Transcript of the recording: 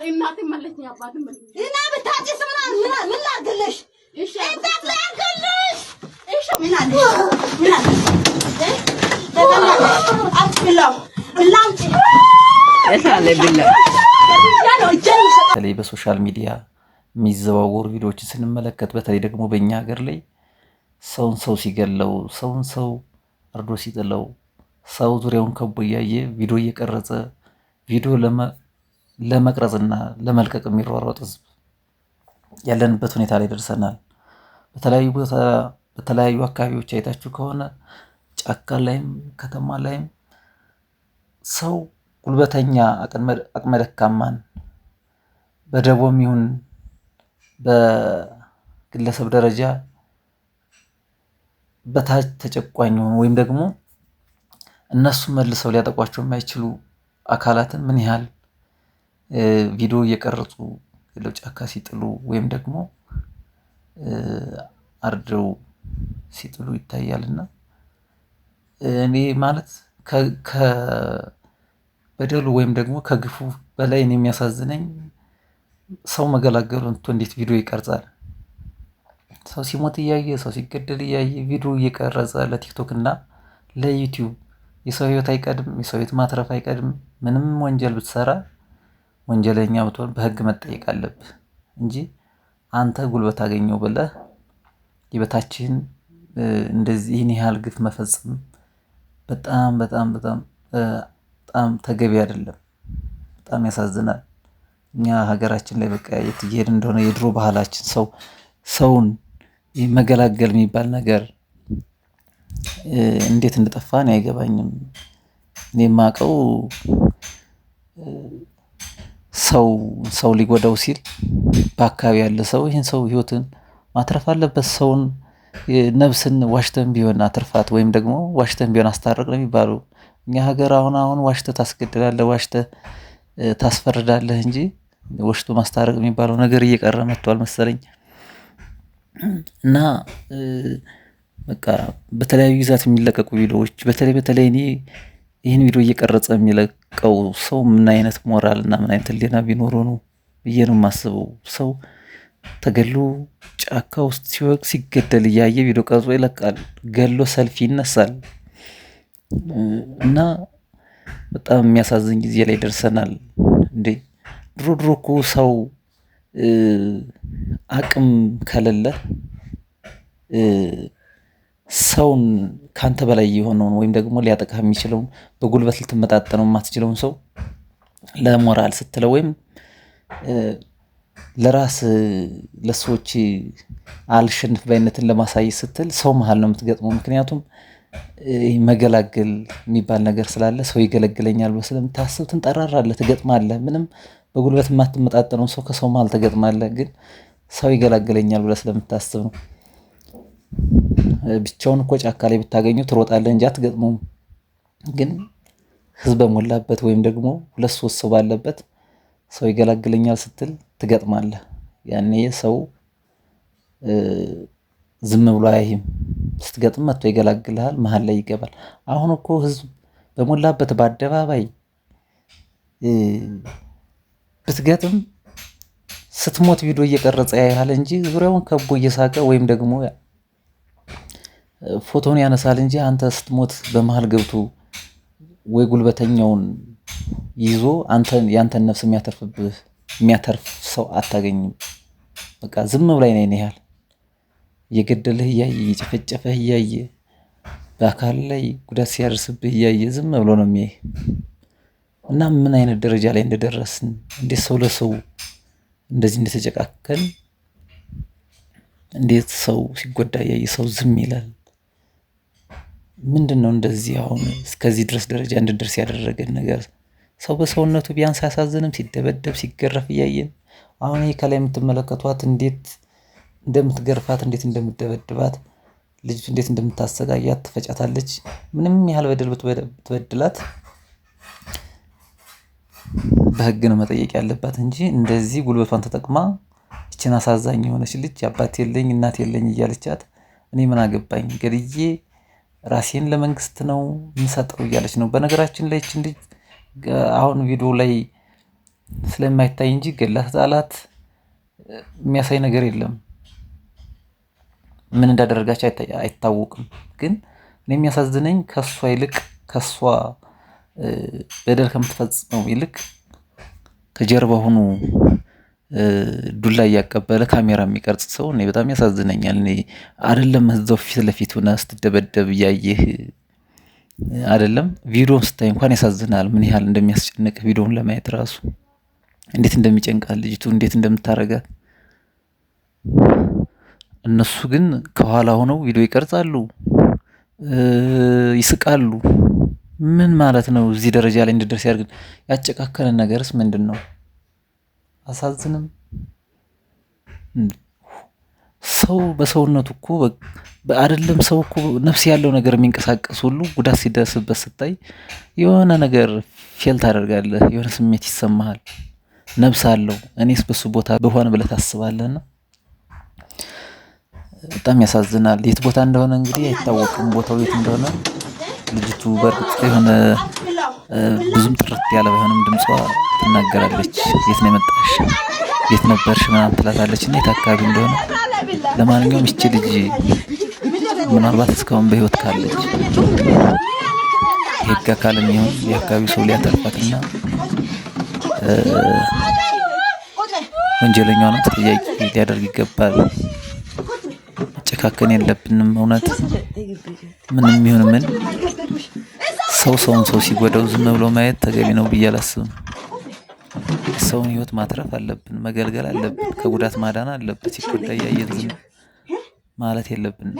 እናቴ መለኝ አባቴ መለኝ እና በታጭስ ምን ላድርግልሽ? እሺ እንዴት ላድርግልሽ? እሺ ምን አለ አትብላው ብላምጪ እሳለ ብላ በተለይ በሶሻል ሚዲያ የሚዘዋወሩ ቪዲዮዎችን ስንመለከት በተለይ ደግሞ በእኛ ሀገር ላይ ሰውን ሰው ሲገለው ሰውን ሰው አርዶ ሲጥለው ሰው ዙሪያውን ከቦ እያየ ቪዲዮ እየቀረጸ ቪዲዮ ለመቅረጽና ለመልቀቅ የሚሯሯጥ ህዝብ ያለንበት ሁኔታ ላይ ደርሰናል። በተለያዩ አካባቢዎች አይታችሁ ከሆነ ጫካ ላይም ከተማ ላይም ሰው ጉልበተኛ አቅመ ደካማን በደቦም ይሁን በግለሰብ ደረጃ በታች ተጨቋኙን ወይም ደግሞ እነሱ መልሰው ሊያጠቋቸው የማይችሉ አካላትን ምን ያህል ቪዲዮ እየቀረጹ ጫካ ሲጥሉ ወይም ደግሞ አርደው ሲጥሉ ይታያልና እኔ ማለት ከበደሉ ወይም ደግሞ ከግፉ በላይ እኔ የሚያሳዝነኝ ሰው መገላገሉን እንዴት ቪዲዮ ይቀርጻል? ሰው ሲሞት እያየ ሰው ሲገደል እያየ ቪዲዮ እየቀረጸ ለቲክቶክ እና ለዩቲዩብ የሰው ህይወት አይቀድም፣ የሰው ህይወት ማትረፍ አይቀድም። ምንም ወንጀል ብትሰራ ወንጀለኛ ብትሆን በህግ መጠየቅ አለብህ እንጂ አንተ ጉልበት አገኘው ብለህ የበታችህን እንደዚህ ይህን ያህል ግፍ መፈጸም በጣም በጣም በጣም በጣም ተገቢ አይደለም። በጣም ያሳዝናል። እኛ ሀገራችን ላይ በቃ የት እየሄድን እንደሆነ የድሮ ባህላችን ሰውን መገላገል የሚባል ነገር እንዴት እንደጠፋ ነው አይገባኝም። እኔ የማውቀው ሰው ሊጎዳው ሲል በአካባቢ ያለ ሰው ይህን ሰው ህይወትን ማትረፍ አለበት፣ ሰውን ነፍስን ዋሽተን ቢሆን አትርፋት ወይም ደግሞ ዋሽተን ቢሆን አስታረቅ ነው የሚባለው። እኛ ሀገር አሁን ዋሽተህ ታስገድላለህ፣ ዋሽተህ ታስፈርዳለህ እንጂ ወሽቶ ማስታረቅ የሚባለው ነገር እየቀረ መጥቷል መሰለኝ። እና በቃ በተለያዩ ጊዜያት የሚለቀቁ ቪዲዮዎች በተለይ እኔ ይህን ቪዲዮ እየቀረጸ የሚለቀው ሰው ምን አይነት ሞራል እና ምን አይነት ህሊና ቢኖረው ነው ብዬ ነው የማስበው። ሰው ተገሎ ጫካ ውስጥ ሲገደል እያየ ቪዲዮ ቀርጾ ይለቃል፣ ገሎ ሰልፊ ይነሳል። እና በጣም የሚያሳዝን ጊዜ ላይ ደርሰናል። እንዴ ድሮ እኮ ሰው አቅም ከሌለ ሰውን ካንተ በላይ የሆነውን ወይም ደግሞ ሊያጠቃ የሚችለውን በጉልበት ልትመጣጠነው የማትችለውን ሰው ለሞራል ስትለው ወይም ለራስ ለሰዎች አልሸንፍ ባይነትን ለማሳየት ስትል ሰው መሃል ነው የምትገጥመው። ምክንያቱም መገላገል የሚባል ነገር ስላለ ሰው ይገለግለኛል ብለህ ስለምታስብ ትንጠራራለህ፣ ትገጥማለህ። ምንም በጉልበት የማትመጣጠነው ሰው ከሰው መሃል ትገጥማለህ፣ ግን ሰው ይገላግለኛል ብለህ ስለምታስብ ነው። ብቻውን እኮ ጫካ ላይ ብታገኘው ትሮጣለህ እንጂ አትገጥመውም። ግን ህዝብ በሞላበት ወይም ደግሞ 2-3 ሰው ባለበት ሰው ይገላግለኛል ስትል ትገጥማለህ። ያኔ ሰው ዝም ብሎ አያይም። ስትገጥም መጥቶ ይገላግልሃል፣ መሀል ላይ ይገባል። አሁን እኮ ህዝብ በሞላበት በአደባባይ ብትገጥም ስትሞት ቪዲዮ እየቀረጸ ያያል እንጂ ዙሪያውን ከቦ እየሳቀ ወይም ደግሞ ፎቶን ያነሳል እንጂ አንተ ስትሞት በመሃል ገብቶ ወይ ጉልበተኛውን ይዞ ያንተን ነፍስ የሚያተርፍ ሰው አታገኝም። በቃ ዝም ብላይ ነው ያህል እየገደለህ እያየ እየጨፈጨፈህ እያየ በአካል ላይ ጉዳት ሲያደርስብህ እያየ ዝም ብሎ ነው የሚያይ። እና ምን አይነት ደረጃ ላይ እንደደረስን እንዴት ሰው ለሰው እንደዚህ እንደተጨቃከን እንዴት ሰው ሲጎዳ እያየ ሰው ዝም ይላል? ምንድነው እንደዚህ አሁን እስከዚህ ድረስ ደረጃ እንድንደርስ ያደረገን ነገር? ሰው በሰውነቱ ቢያንስ አያሳዝንም? ሲደበደብ ሲገረፍ እያየን አሁን ይሄ ከላይ የምትመለከቷት እንዴት እንደምትገርፋት እንዴት እንደምትደበድባት ልጅ እንዴት እንደምታሰቃያት ትፈጫታለች። ምንም ያህል በደል ብትበድላት በህግ ነው መጠየቅ ያለባት እንጂ እንደዚህ ጉልበቷን ተጠቅማ እችን አሳዛኝ የሆነች ልጅ አባት የለኝ እናት የለኝ እያለቻት እኔ ምን አገባኝ ገድዬ ራሴን ለመንግስት ነው የምሰጠው እያለች ነው። በነገራችን ላይ እችን ልጅ አሁን ቪዲዮ ላይ ስለማይታይ እንጂ ገላት ጣላት የሚያሳይ ነገር የለም። ምን እንዳደረጋቸው አይታወቅም። ግን እኔ የሚያሳዝነኝ ከሷ ይልቅ ከሷ በደል ከምትፈጽመው ይልቅ ከጀርባ ሆኖ ዱላ እያቀበለ ካሜራ የሚቀርጽ ሰው እኔ በጣም ያሳዝነኛል። እኔ አይደለም እዛው ፊት ለፊት ሆነ ስትደበደብ እያየህ አይደለም ቪዲዮን ስታይ እንኳን ያሳዝናል። ምን ያህል እንደሚያስጨንቅ ቪዲዮን ለማየት ራሱ እንዴት እንደሚጨንቃት ልጅቱ እንዴት እንደምታረጋት። እነሱ ግን ከኋላ ሆነው ቪዲዮ ይቀርጻሉ፣ ይስቃሉ። ምን ማለት ነው? እዚህ ደረጃ ላይ እንድደርስ ያድርግን። ያጨካከለን ነገርስ ምንድነው? አሳዝንም። ሰው በሰውነቱ እኮ አይደለም ሰው እኮ ነፍስ ያለው ነገር የሚንቀሳቀስ ሁሉ ጉዳት ሲደርስበት ስታይ የሆነ ነገር ፌል ታደርጋለህ፣ የሆነ ስሜት ይሰማሃል። ነፍስ አለው። እኔስ በሱ ቦታ በሆነ ብለህ ታስባለህና በጣም ያሳዝናል። የት ቦታ እንደሆነ እንግዲህ አይታወቅም፣ ቦታው የት እንደሆነ። ልጅቱ በእርግጥ የሆነ ብዙም ጥርት ያለ ባይሆንም ድምጿ ትናገራለች። የት ነው የመጣሽ፣ የት ነበርሽ ምናምን ትላታለች እና የት አካባቢ እንደሆነ። ለማንኛውም ይቺ ልጅ ምናልባት እስካሁን በህይወት ካለች የህግ አካልም ይሁን የአካባቢው ሰው ሊያተርፋትና ወንጀለኛውንም ተጠያቂ ሊያደርግ ይገባል። መጨካከን የለብንም። እውነት ምንም ይሁን ምን ሰውን ሰው ሲጎዳው ዝም ብሎ ማየት ተገቢ ነው ብዬ አላስብም። ሰውን ህይወት ማትረፍ አለብን፣ መገልገል አለብን፣ ከጉዳት ማዳን አለበት። ሲጎዳ እያየን ዝም ማለት የለብንም።